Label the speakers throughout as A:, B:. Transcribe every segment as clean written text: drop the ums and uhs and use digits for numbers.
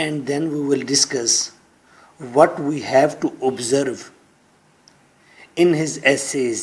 A: and then we will discuss what we have to observe in his essays.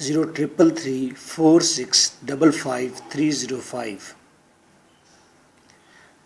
A: 033346555305।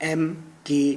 A: MK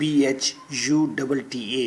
A: BHUTTA।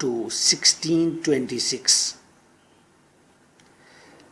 A: to 1626।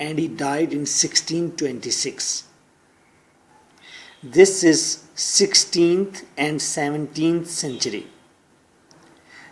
A: and he died in 1626. This is 16th and 17th century.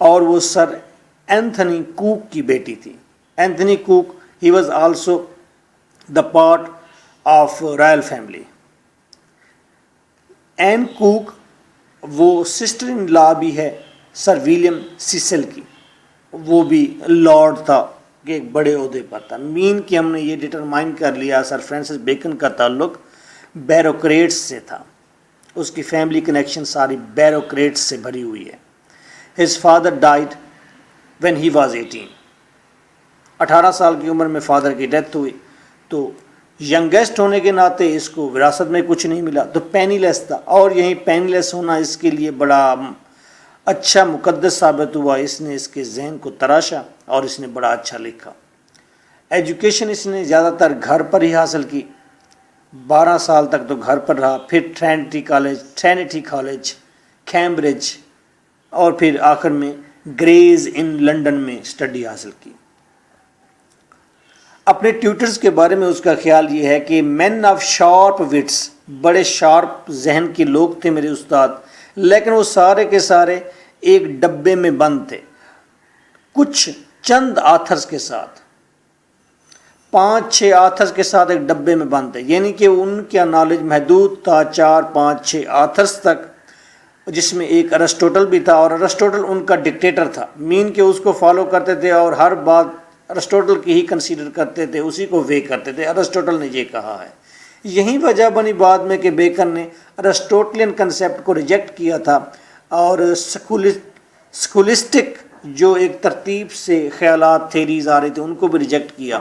A: اور وہ سر Anthony کوک کی بیٹی تھی. Anthony Cook he was also the part of royal family. Anne Cook وہ sister ان لا بھی ہے سر William سیسل کی, وہ بھی لارڈ تھا کہ ایک بڑے عہدے پر تھا. مین کہ ہم نے یہ ڈٹرمائن کر لیا سر فرانسس بیکن کا تعلق بیروکریٹس سے تھا, اس کی فیملی کنیکشن ساری بیروکریٹس سے بھری ہوئی ہے. His father died when he was 18. 18 سال کی عمر میں فادر کی ڈیتھ ہوئی, تو ینگیسٹ ہونے کے ناطے اس کو وراثت میں کچھ نہیں ملا, تو پینی لیس تھا, اور یہیں پینی لیس ہونا اس کے لیے بڑا اچھا مقدس ثابت ہوا. اس نے اس کے ذہن کو تراشا اور اس نے بڑا اچھا لکھا. ایجوکیشن اس نے زیادہ تر گھر پر ہی حاصل کی, 12 سال تک تو گھر پر رہا, پھر ٹرینٹی کالج کیمبرج, اور پھر آخر میں گریز ان لنڈن میں اسٹڈی حاصل کی. اپنے ٹیوٹرز کے بارے میں اس کا خیال یہ ہے کہ مین آف شارپ وٹس, بڑے شارپ ذہن کے لوگ تھے میرے استاد, لیکن وہ سارے کے سارے ایک ڈبے میں بند تھے, کچھ چند آتھرز کے ساتھ, 5-6 آتھرز کے ساتھ ایک ڈبے میں بند تھے. یعنی کہ ان کا نالج محدود تھا 4-5-6 آتھرز تک, جس میں ایک ارسٹوٹل بھی تھا, اور ارسٹوٹل ان کا ڈکٹیٹر تھا. مین کہ اس کو فالو کرتے تھے اور ہر بات ارسٹوٹل کی ہی کنسیڈر کرتے تھے, اسی کو وے کرتے تھے, ارسٹوٹل نے یہ کہا ہے. یہی وجہ بنی بعد میں کہ بیکن نے ارسٹوٹلین کنسیپٹ کو ریجیکٹ کیا تھا, اور سکولسٹک جو ایک ترتیب سے خیالات تھیریز آ رہے تھے ان کو بھی ریجیکٹ کیا,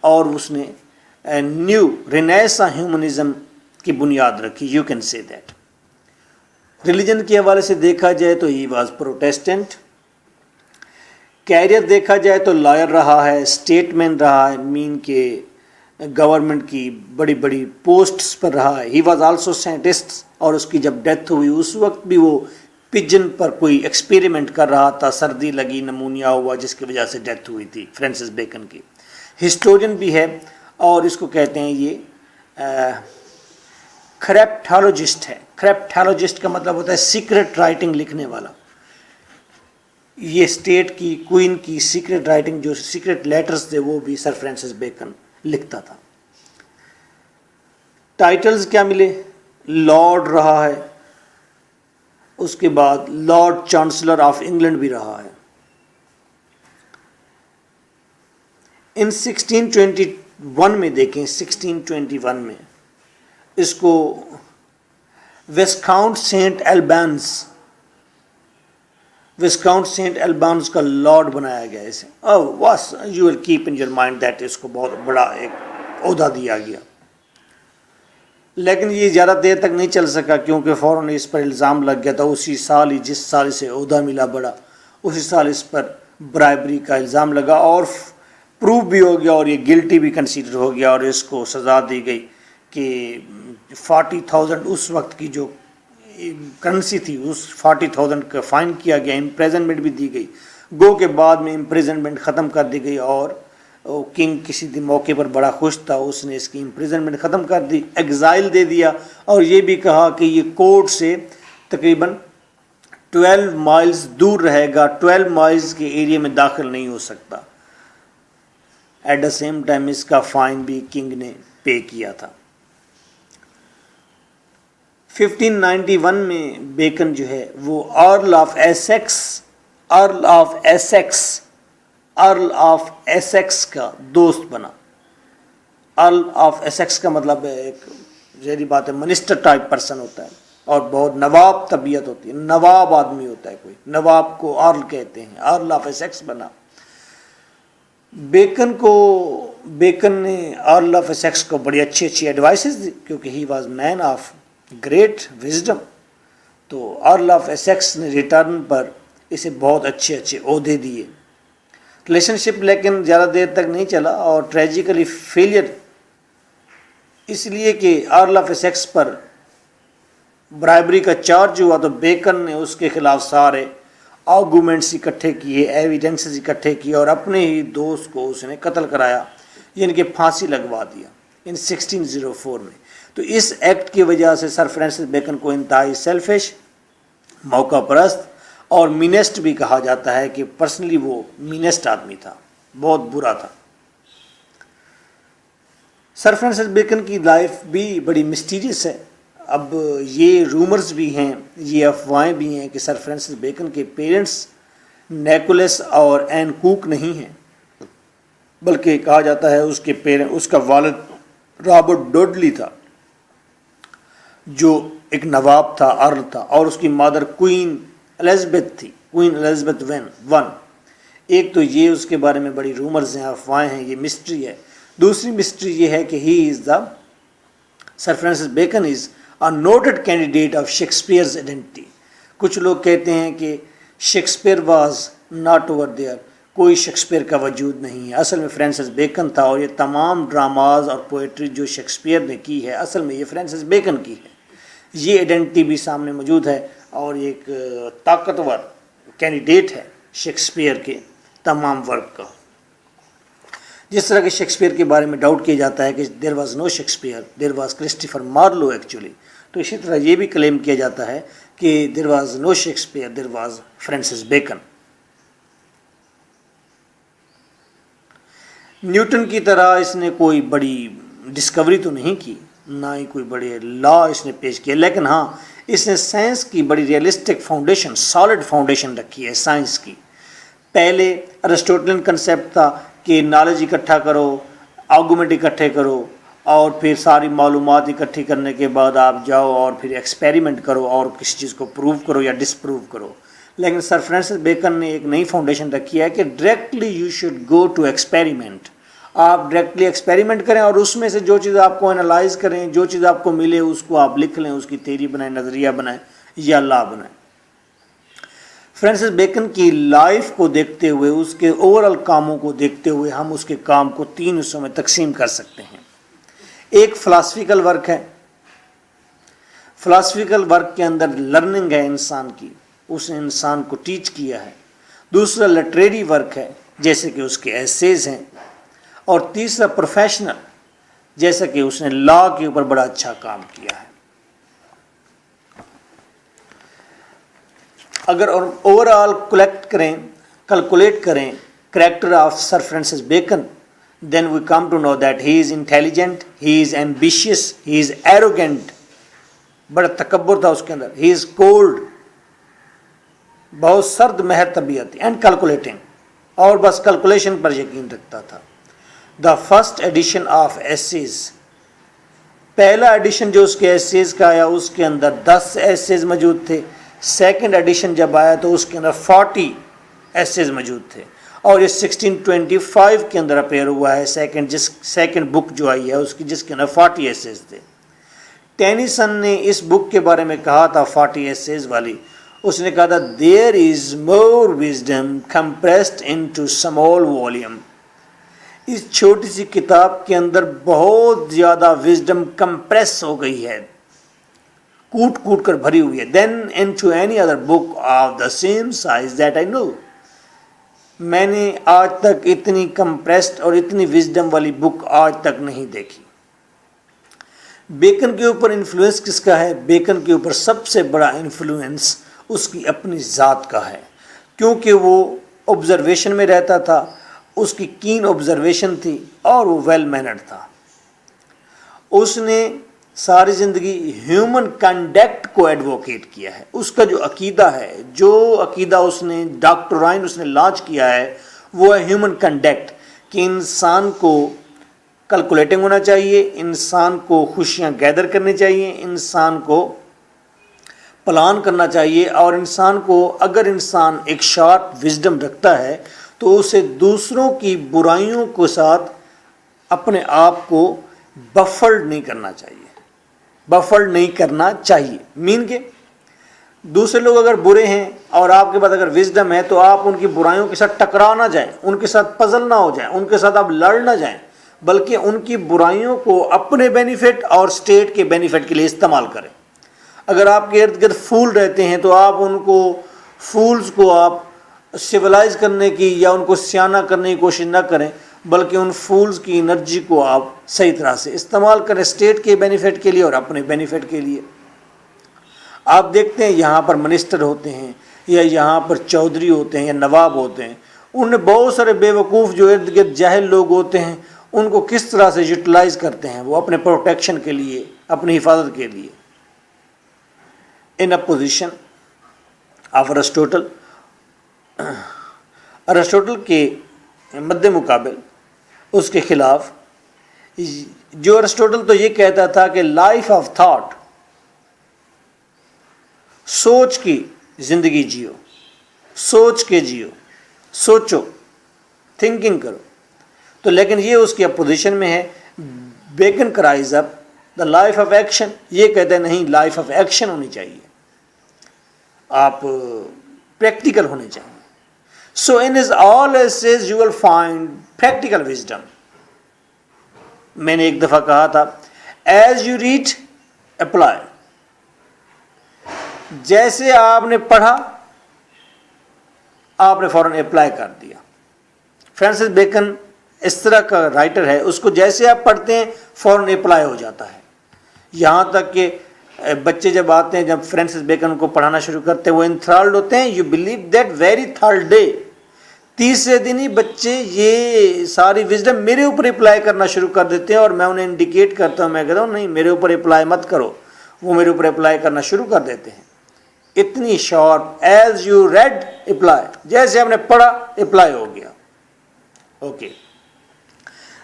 A: اور اس نے نیو رینیسا ہیومنزم کی بنیاد رکھی. You can say that. Religion کے حوالے سے دیکھا جائے تو ہی واز پروٹیسٹنٹ. کیریئر دیکھا جائے تو لائر رہا ہے, اسٹیٹ مین رہا ہے, مین کے گورنمنٹ کی بڑی بڑی پوسٹس پر رہا ہے. ہی واز آلسو سائنٹسٹ, اور اس کی جب ڈیتھ ہوئی اس وقت بھی وہ پجن پر کوئی ایکسپیریمنٹ کر رہا تھا, سردی لگی, نمونیا ہوا, جس کی وجہ سے ڈیتھ ہوئی تھی فرانسس بیکن کی. ہسٹورین بھی ہے, اور اس کو کہتے ہیں یہ کریپٹالوجسٹ ہے. کریپٹالوجسٹ کا مطلب ہوتا ہے سیکرٹ رائٹنگ لکھنے والا. یہ اسٹیٹ کی کوئین کی سیکرٹ رائٹنگ, جو سیکرٹ لیٹرز تھے, وہ بھی سر فرانسس بیکن لکھتا تھا. ٹائٹلز کیا ملے؟ لارڈ رہا ہے, اس کے بعد لارڈ چانسلر آف انگلینڈ بھی رہا ہے. ان 1621 میں دیکھیں, 1621 میں اس کو وسکاؤنٹ سینٹ البانس کا لارڈ بنایا گیا. اسے was you will keep in your mind that, اس کو بہت بڑا ایک عہدہ دیا گیا. لیکن یہ زیادہ دیر تک نہیں چل سکا, کیونکہ فوراً اس پر الزام لگ گیا تھا. اسی سال ہی جس سال اسے عہدہ ملا بڑا, اسی سال اس پر برائبری کا الزام لگا, اور پروف بھی ہو گیا, اور یہ گلٹی بھی کنسیڈر ہو گیا, اور اس کو سزا دی گئی کہ 40,000 اس وقت کی جو کرنسی تھی, اس 40,000 کا فائن کیا گیا. امپریزنمنٹ بھی دی گئی, گو کے بعد میں امپریزنمنٹ ختم کر دی گئی, اور کنگ کسی دن موقع پر بڑا خوش تھا, اس نے اس کی امپریزنمنٹ ختم کر دی, ایگزائل دے دیا, اور یہ بھی کہا کہ یہ کورٹ سے تقریباً 12 مائلز دور رہے گا, 12 مائلز کے ایریا میں داخل نہیں ہو سکتا. ایٹ دا سیم ٹائم اس کا فائن بھی کنگ نے پے کیا تھا. 1591 میں بیکن جو ہے وہ ارل آف ایسیکس کا دوست بنا. ارل آف ایسیکس کا مطلب ہے ایک ذہنی بات ہے, منسٹر ٹائپ پرسن ہوتا ہے, اور بہت نواب طبیعت ہوتی ہے, نواب آدمی ہوتا ہے کوئی, نواب کو ارل کہتے ہیں. ارل آف ایسیکس بنا. بیکن نے ارل آف ایسیکس کو بڑی اچھی ایڈوائسز دی, کیونکہ he was man of great wisdom. تو ارل آف ایسیکس نے ریٹرن پر اسے بہت اچھے عہدے دیے. ریلیشن شپ لیکن زیادہ دیر تک نہیں چلا, اور ٹریجیکلی فیلئر, اس لیے کہ ارل آف ایسیکس پر برائبری کا چارج ہوا, تو بیکن نے اس کے خلاف سارے آرگومنٹس اکٹھے کیے, ایویڈنسز اکٹھے کیے, اور اپنے ہی دوست کو اس نے قتل کرایا, یعنی کہ پھانسی لگوا دیا ان 1604 میں. تو اس ایکٹ کی وجہ سے سر فرانسس بیکن کو انتہائی سیلفش, موقع پرست اور مینسٹ بھی کہا جاتا ہے کہ پرسنلی وہ مینسٹ آدمی تھا، بہت برا تھا۔ سر فرانسس بیکن کی لائف بھی بڑی مسٹیریس ہے۔ اب یہ رومرز بھی ہیں، یہ افواہیں بھی ہیں کہ سر فرانسس بیکن کے پیرنٹس نیکولس اور این کوک نہیں ہیں، بلکہ کہا جاتا ہے اس کا والد رابرٹ ڈوڈلی تھا جو ایک نواب تھا، ارل تھا، اور اس کی مادر کوئین الزبتھ تھی، کوئین الزبتھ ون۔ ایک تو یہ اس کے بارے میں بڑی رومرز ہیں، افواہیں ہیں، یہ مسٹری ہے۔ دوسری مسٹری یہ ہے کہ sir Francis Bacon is a noted candidate of Shakespeare's identity. کچھ لوگ کہتے ہیں کہ Shakespeare was not over there, کوئی شیکسپیئر کا وجود نہیں ہے، اصل میں فرانسس بیکن تھا، اور یہ تمام ڈراماز اور پوئٹری جو شیکسپیئر نے کی ہے اصل میں یہ فرانسس بیکن کی ہے۔ یہ آئیڈینٹی بھی سامنے موجود ہے، اور یہ ایک طاقتور کینڈیڈیٹ ہے شیکسپیئر کے تمام ورک کا۔ جس طرح کہ شیکسپیئر کے بارے میں ڈاؤٹ کیا جاتا ہے کہ there was no Shakespeare, there was Christopher Marlowe actually, تو اسی طرح یہ بھی کلیم کیا جاتا ہے کہ there was no Shakespeare, there was Francis Bacon. Newton کی طرح اس نے کوئی بڑی ڈسکوری تو نہیں کی، نہ ہی کوئی بڑے لا اس نے پیش کیا، لیکن ہاں اس نے سائنس کی بڑی ریئلسٹک فاؤنڈیشن، سالڈ فاؤنڈیشن رکھی ہے سائنس کی۔ پہلے ارسطوٹلین کنسیپٹ تھا کہ نالج اکٹھا کرو، آرگومنٹ اکٹھے کرو، اور پھر ساری معلومات اکٹھی کرنے کے بعد آپ جاؤ اور پھر ایکسپیریمنٹ کرو اور کسی چیز کو پروو کرو یا ڈس پروو کرو۔ لیکن سر فرانسس بیکن نے ایک نئی فاؤنڈیشن رکھی ہے کہ directly you should go to experiment. آپ ڈائریکٹلی ایکسپیریمنٹ کریں اور اس میں سے جو چیز آپ کو انالائز کریں، جو چیز آپ کو ملے اس کو آپ لکھ لیں، اس کی تھیوری بنائیں، نظریہ بنائیں یا لا بنائیں۔ فرانسس بیکن کی لائف کو دیکھتے ہوئے، اس کے اوورآل کاموں کو دیکھتے ہوئے ہم اس کے کام کو 3 حصوں میں تقسیم کر سکتے ہیں۔ ایک فلاسفیکل ورک ہے، فلاسفیکل ورک کے اندر لرننگ ہے انسان کی، اس نے انسان کو ٹیچ کیا ہے۔ دوسرا لٹریری ورک ہے، جیسے کہ اس کے ایسیز ہیں، اور تیسرا پروفیشنل، جیسا کہ اس نے لا کے اوپر بڑا اچھا کام کیا ہے۔ اگر اوور آل کیلکولیٹ کریں character of sir Francis Bacon, then we come to know that he is intelligent, he is ambitious, he is arrogant، بڑا تکبر تھا اس کے اندر، he is cold، بہت سرد مہر طبیعت، and calculating، اور بس کیلکولیشن پر یقین رکھتا تھا۔ the first edition of essays، پہلا ایڈیشن جو اس کے ایسیز کا آیا اس کے اندر 10 ایسیز موجود تھے، سیکنڈ ایڈیشن جب آیا تو اس کے اندر 40 ایسیز موجود تھے، اور یہ 1625 کے اندر اپیئر ہوا ہے سیکنڈ بک جو آئی ہے اس کی، جس کے اندر 40 ایسیز تھے۔ ٹینیسن نے اس بک کے بارے میں کہا تھا 40 ایسیز والی، اس نے کہا تھا there is more wisdom compressed into small volume، اس چھوٹی سی کتاب کے اندر بہت زیادہ وزڈم کمپریس ہو گئی ہے، کوٹ کوٹ کر بھری ہوئی ہے، then into any other book of the same size that I know، میں نے آج تک اتنی کمپریسڈ اور اتنی وزڈم والی بک آج تک نہیں دیکھی۔ بیکن کے اوپر انفلوئنس کس کا ہے؟ بیکن کے اوپر سب سے بڑا انفلوئنس اس کی اپنی ذات کا ہے، کیونکہ وہ آبزرویشن میں رہتا تھا، اس کی کین آبزرویشن تھی، اور وہ ویل مینرڈ تھا۔ اس نے ساری زندگی ہیومن کنڈکٹ کو ایڈووکیٹ کیا ہے، اس کا جو عقیدہ ہے، جو عقیدہ اس نے ڈاکٹرائن اس نے لانچ کیا ہے وہ ہے ہیومن کنڈکٹ، کہ انسان کو کیلکولیٹنگ ہونا چاہیے، انسان کو خوشیاں گیدر کرنی چاہیے، انسان کو پلان کرنا چاہیے، اور انسان کو اگر انسان ایک شارپ وزڈم رکھتا ہے تو اسے دوسروں کی برائیوں کے ساتھ اپنے آپ کو بفلڈ نہیں کرنا چاہیے، بفلڈ نہیں کرنا چاہیے، مین کہ دوسرے لوگ اگر برے ہیں اور آپ کے پاس اگر وزڈم ہے تو آپ ان کی برائیوں کے ساتھ ٹکرا نہ جائیں، ان کے ساتھ پزل نہ ہو جائیں، ان کے ساتھ آپ لڑ نہ جائیں، بلکہ ان کی برائیوں کو اپنے بینیفٹ اور اسٹیٹ کے بینیفٹ کے لیے استعمال کریں۔ اگر آپ کے ارد گرد فول رہتے ہیں تو آپ ان کو فولز کو آپ سویلائز کرنے کی یا ان کو سیانہ کرنے کی کوشش نہ کریں، بلکہ ان فولز کی انرجی کو آپ صحیح طرح سے استعمال کریں، اسٹیٹ کے بینیفٹ کے لیے اور اپنے بینیفٹ کے لیے۔ آپ دیکھتے ہیں یہاں پر منسٹر ہوتے ہیں، یا یہاں پر چودھری ہوتے ہیں یا نواب ہوتے ہیں، ان بہت سارے بیوقوف جو ارد گرد جاہل لوگ ہوتے ہیں ان کو کس طرح سے یوٹیلائز کرتے ہیں وہ اپنے پروٹیکشن کے لیے، اپنی حفاظت کے لیے. ان اپوزیشن آف ارسطوٹل، ارسطوٹل کے مد مقابل، اس کے خلاف، جو ارسطوٹل تو یہ کہتا تھا کہ لائف آف تھاٹ، سوچ کی زندگی جیو، سوچ کے جیو، سوچو، تھنکنگ کرو. تو لیکن یہ اس کی اپوزیشن میں ہے. Bacon cries up the life of action, یہ کہتے ہیں نہیں، لائف آف ایکشن ہونی چاہیے، آپ پریکٹیکل ہونے چاہیے. سو ان his all essays you will find practical wisdom. میں نے ایک دفعہ کہا تھا ایز یو ریڈ اپلائی، جیسے آپ نے پڑھا آپ نے فوراً اپلائی کر دیا. فرانسس بیکن اس طرح کا رائٹر ہے، اس کو جیسے آپ پڑھتے ہیں فوراً اپلائی ہو جاتا ہے. یہاں تک کہ بچے جب آتے ہیں، جب فرانسس بیکن کو پڑھانا شروع کرتے ہیں، وہ انتھرالڈ ہوتے ہیں. You believe that very third day, تیسرے دن ہی بچے یہ ساری وزڈم میرے اوپر اپلائی کرنا شروع کر دیتے ہیں، اور میں انہیں انڈیکیٹ کرتا ہوں، میں کہتا ہوں نہیں میرے اوپر اپلائی مت کرو. وہ میرے اوپر اپلائی کرنا شروع کر دیتے ہیں. اتنی sharp, as you read apply, جیسے ہم نے پڑھا اپلائی ہو گیا. اوکے.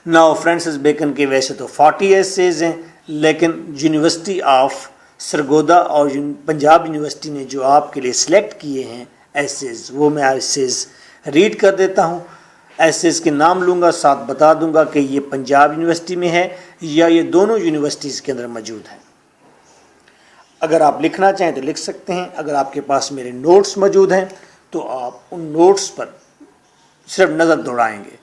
A: ناؤ فرانسس بیکن کے ویسے تو 40 ایسیز ہیں، لیکن یونیورسٹی آف سرگودا اور پنجاب یونیورسٹی نے جو آپ کے لیے سلیکٹ کیے ہیں ایسیز، وہ میں ایسیز ریڈ کر دیتا ہوں. ایسیز کے نام لوں گا، ساتھ بتا دوں گا کہ یہ پنجاب یونیورسٹی میں ہے یا یہ دونوں یونیورسٹیز کے اندر موجود ہے. اگر آپ لکھنا چاہیں تو لکھ سکتے ہیں. اگر آپ کے پاس میرے نوٹس موجود ہیں تو آپ ان نوٹس پر صرف نظر دوڑائیں گے.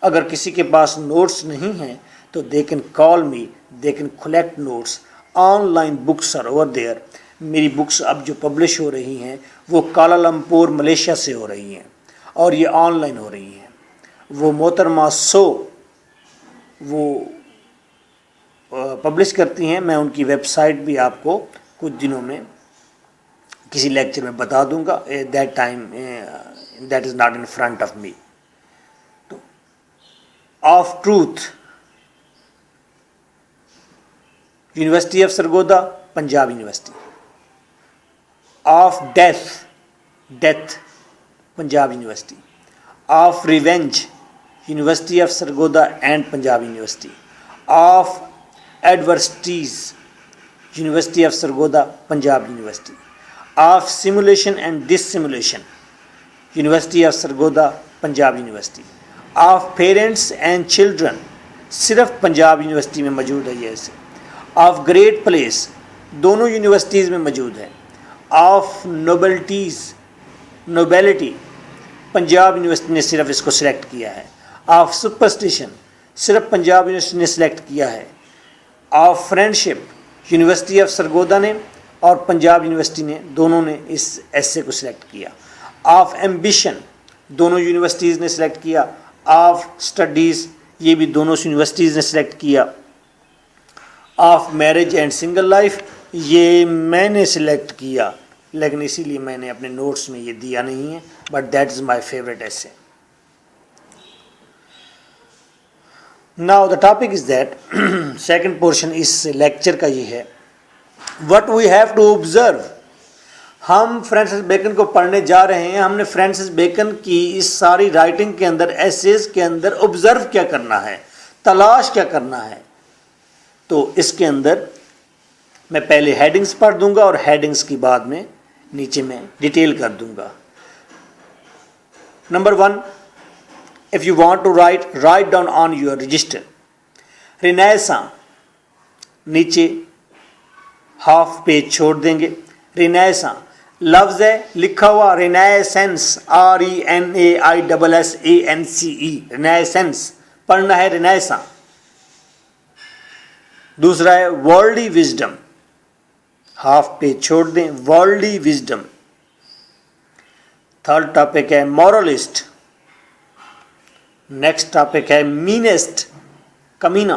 A: اگر کسی کے پاس نوٹس نہیں ہیں تو they can call me, they can collect notes. Online books are over there. میری بکس اب جو پبلش ہو رہی ہیں وہ کالالمپور ملیشیا سے ہو رہی ہیں اور یہ آن لائن ہو رہی ہیں. وہ محترمہ سو وہ پبلش کرتی ہیں. میں ان کی ویب سائٹ بھی آپ کو کچھ دنوں میں کسی لیکچر میں بتا دوں گا. That time that is not in front of me. Of truth, university of Sargodha, Punjab university. Of death, death, Punjab university. Of revenge, university of Sargodha and Punjab university. Of adversities, university of Sargodha, Punjab university. Of simulation and dissimulation, university of Sargodha, Punjab university. Of parents and children, صرف Punjab university میں موجود ہے یہ essay. Of great place, دونوں universities میں موجود ہے. Of نوبلٹیز، نوبیلٹی، Punjab university نے صرف اس کو سلیکٹ کیا ہے. آف سپرسٹیشن، صرف پنجاب یونیورسٹی نے سلیکٹ کیا ہے. Of friendship, university of Sargodha نے اور پنجاب یونیورسٹی نے دونوں نے اس ایسے کو سلیکٹ کیا. آف ایمبیشن، دونوں یونیورسٹیز نے سلیکٹ کیا. آف اسٹڈیز، یہ بھی دونوں یونیورسٹیز نے سلیکٹ کیا. Of marriage and single life, یہ میں نے سلیکٹ کیا لیکن اسی لیے میں نے اپنے نوٹس میں یہ دیا نہیں ہے، but that is my favourite essay. Now the topic is that, second portion اس لیکچر کا یہ ہے، what we have to observe. ہم فرانسس بیکن کو پڑھنے جا رہے ہیں. ہم نے فرانسس بیکن کی اس ساری رائٹنگ کے اندر، ایسیز کے اندر آبزرو کیا کرنا ہے، تلاش کیا کرنا ہے. تو اس کے اندر میں پہلے ہیڈنگز پڑھ دوں گا اور ہیڈنگز کی بعد میں نیچے میں ڈیٹیل کر دوں گا. Number 1، if you want to write down on your register. رینیساں، نیچے ہاف پیج چھوڑ دیں گے. رینیساں لفظ ہے لکھا ہوا رینیسنس، RENAISSANCE، رینیسنس پڑھنا ہے رینیساں. دوسرا ہے ورلڈلی وزڈم، ہاف پیج چھوڑ دیں، ورلڈلی وزڈم. تھرڈ ٹاپک ہے مورلسٹ. نیکسٹ ٹاپک ہے مینسٹ، کمینہ.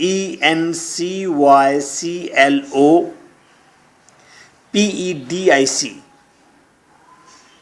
A: ENCYCLOPEDIC,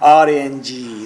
A: RANG,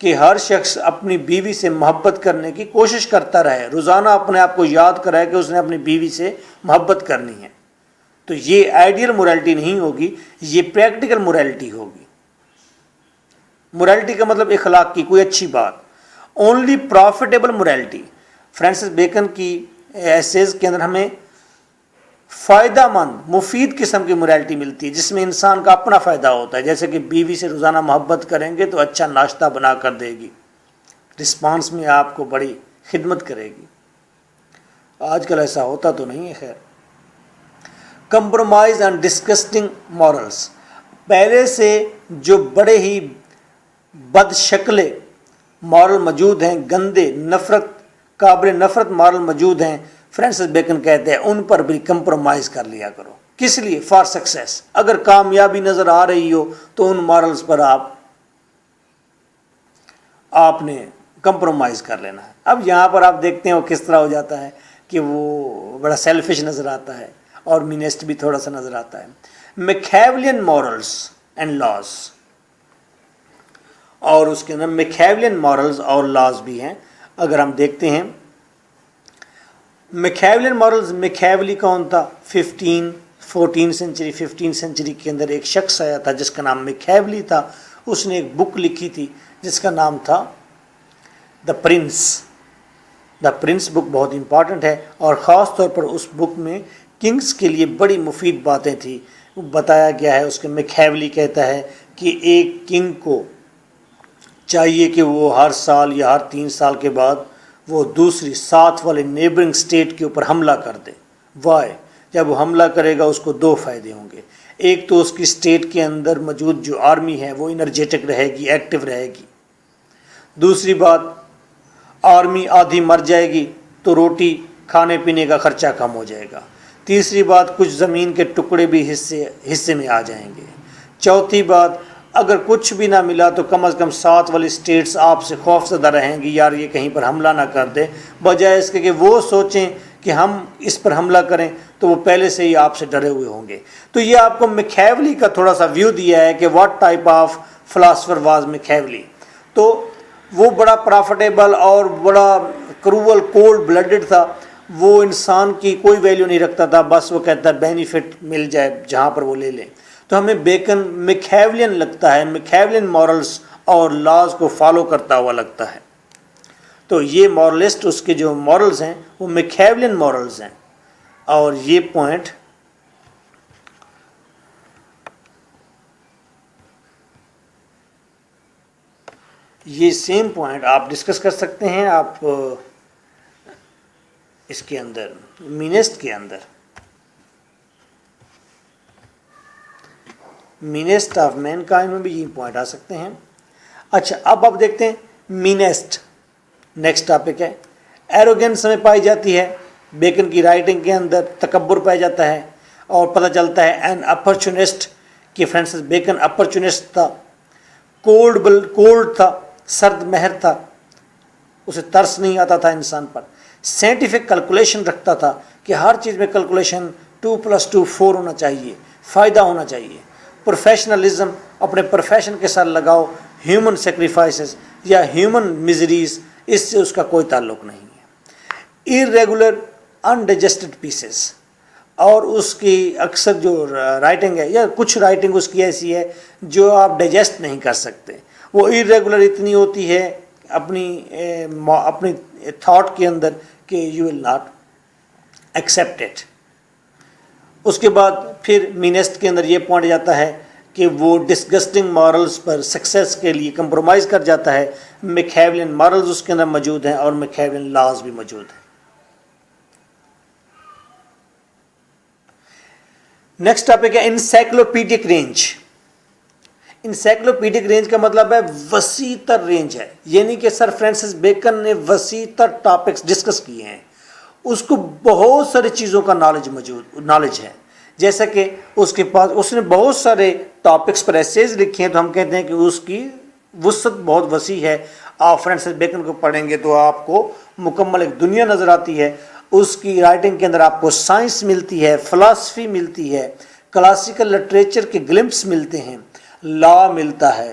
A: کہ ہر شخص اپنی بیوی سے محبت کرنے کی کوشش کرتا رہے، روزانہ اپنے آپ کو یاد کرائے کہ اس نے اپنی بیوی سے محبت کرنی ہے. تو یہ آئیڈیل مورالٹی نہیں ہوگی، یہ پریکٹیکل مورالٹی ہوگی. مورالٹی کا مطلب اخلاق کی کوئی اچھی بات. Only profitable morality. Francis Bacon کی ایسیز کے اندر ہمیں فائدہ مند مفید قسم کی مورالٹی ملتی ہے جس میں انسان کا اپنا فائدہ ہوتا ہے. جیسے کہ بیوی سے روزانہ محبت کریں گے تو اچھا ناشتہ بنا کر دے گی، رسپانس میں آپ کو بڑی خدمت کرے گی. آج کل ایسا ہوتا تو نہیں ہے. خیر، کمپرومائز اینڈ ڈسکسٹنگ مورلس. پہلے سے جو بڑے ہی بد شکلے مورل موجود ہیں، گندے، نفرت، قابل نفرت مورل موجود ہیں، فرانسس بیکن کہتے ہیں ان پر بھی کمپرومائز کر لیا کرو. کس لیے؟ For success. اگر کامیابی نظر آ رہی ہو تو ان مورلز پر آپ نے کمپرومائز کر لینا ہے. اب یہاں پر آپ دیکھتے ہیں وہ کس طرح ہو جاتا ہے کہ وہ بڑا سیلفش نظر آتا ہے اور مینسٹ بھی تھوڑا سا نظر آتا ہے. میکیویلین مورلز اینڈ لاز، اور اس کے اندر میکیویلین مورلز اور لاز بھی ہیں. اگر ہم دیکھتے ہیں میکیویلین مورلز، میکیویلی کون تھا؟ 15 سینچری کے اندر ایک شخص آیا تھا جس کا نام میکیویلی تھا. اس نے ایک بک لکھی تھی جس کا نام تھا دا پرنس. دا پرنس بک بہت امپورٹنٹ ہے اور خاص طور پر اس بک میں کنگز کے لیے بڑی مفید باتیں تھیں. بتایا گیا ہے اس کے میکیویلی کہتا ہے کہ ایک کنگ کو چاہیے کہ وہ ہر سال یا ہر 3 سال کے بعد وہ دوسری ساتھ والے نیبرنگ سٹیٹ کے اوپر حملہ کر دے. وائی؟ جب وہ حملہ کرے گا اس کو 2 فائدے ہوں گے. ایک تو اس کی سٹیٹ کے اندر موجود جو آرمی ہے وہ انرجیٹک رہے گی، ایکٹیو رہے گی. دوسری بات، آرمی آدھی مر جائے گی تو روٹی کھانے پینے کا خرچہ کم ہو جائے گا. تیسری بات، کچھ زمین کے ٹکڑے بھی حصے میں آ جائیں گے. چوتھی بات، اگر کچھ بھی نہ ملا تو کم از کم 7 والی سٹیٹس آپ سے خوف زدہ رہیں گی، یار یہ کہیں پر حملہ نہ کر دے، بجائے اس کے کہ وہ سوچیں کہ ہم اس پر حملہ کریں تو وہ پہلے سے ہی آپ سے ڈرے ہوئے ہوں گے. تو یہ آپ کو میکیویلی کا تھوڑا سا ویو دیا ہے کہ what type of philosopher was Machiavelli. تو وہ بڑا پروفیٹیبل اور بڑا کرول، کولڈ بلڈڈ تھا. وہ انسان کی کوئی ویلیو نہیں رکھتا تھا، بس وہ کہتا ہے بینیفٹ مل جائے جہاں پر وہ لے لیں. تو ہمیں بیکن میکیویلین لگتا ہے، میکیویلین مورلز اور لاز کو فالو کرتا ہوا لگتا ہے. تو یہ مورلسٹ، اس کے جو مورلز ہیں وہ میکیویلین مورلز ہیں. اور یہ پوائنٹ یہ سیم پوائنٹ آپ ڈسکس کر سکتے ہیں آپ اس کے اندر مینسٹ کے اندر. مینسٹ آف مین کائنڈ میں بھی یہ پوائنٹ آ سکتے ہیں. اچھا، اب آپ دیکھتے ہیں مینسٹ. نیکسٹ ٹاپک ہے ایروگینس میں پائی جاتی ہے. بیکن کی رائٹنگ کے اندر تکبر پایا جاتا ہے اور پتہ چلتا ہے این اپرچونسٹ کہ فرانسس بیکن اپرچونسٹ تھا. کولڈ تھا، سرد مہر تھا، اسے ترس نہیں آتا تھا انسان پر. سائنٹیفک کیلکولیشن رکھتا تھا کہ ہر چیز میں کیلکولیشن 2+2 4 ہونا چاہیے، فائدہ ہونا چاہیے. پروفیشنلزم، اپنے پروفیشن کے ساتھ لگاؤ. ہیومن سیکریفائسز یا ہیومن میزریز، اس سے اس کا کوئی تعلق نہیں ہے. irregular undigested پیسز، اور اس کی اکثر جو رائٹنگ ہے یا کچھ رائٹنگ اس کی ایسی ہے جو آپ ڈائجسٹ نہیں کر سکتے. وہ irregular اتنی ہوتی ہے اپنی تھاٹ کے اندر کہ you will not accept it. اس کے بعد پھر مینسٹ کے اندر یہ پوائنٹ جاتا ہے کہ وہ ڈسگسٹنگ مورلز پر سکسیس کے لیے کمپرومائز کر جاتا ہے. میکیویلین مورلز اس کے اندر موجود ہیں اور میکیویلین لاز بھی موجود ہیں. نیکسٹ ٹاپک ہے انسائکلوپیڈک رینج. انسائکلوپیڈک رینج کا مطلب ہے وسیع تر رینج ہے، یعنی کہ سر فرانسس بیکن نے وسیع تر ٹاپکس ڈسکس کیے ہیں. اس کو بہت ساری چیزوں کا نالج ہے. جیسا کہ اس کے پاس اس نے بہت سارے ٹاپکس پر ایسیز لکھے ہیں، تو ہم کہتے ہیں کہ اس کی وسعت بہت وسیع ہے. آپ فرانسس بیکن کو پڑھیں گے تو آپ کو مکمل ایک دنیا نظر آتی ہے. اس کی رائٹنگ کے اندر آپ کو سائنس ملتی ہے، فلاسفی ملتی ہے، کلاسیکل لٹریچر کے گلمپس ملتے ہیں، لا ملتا ہے،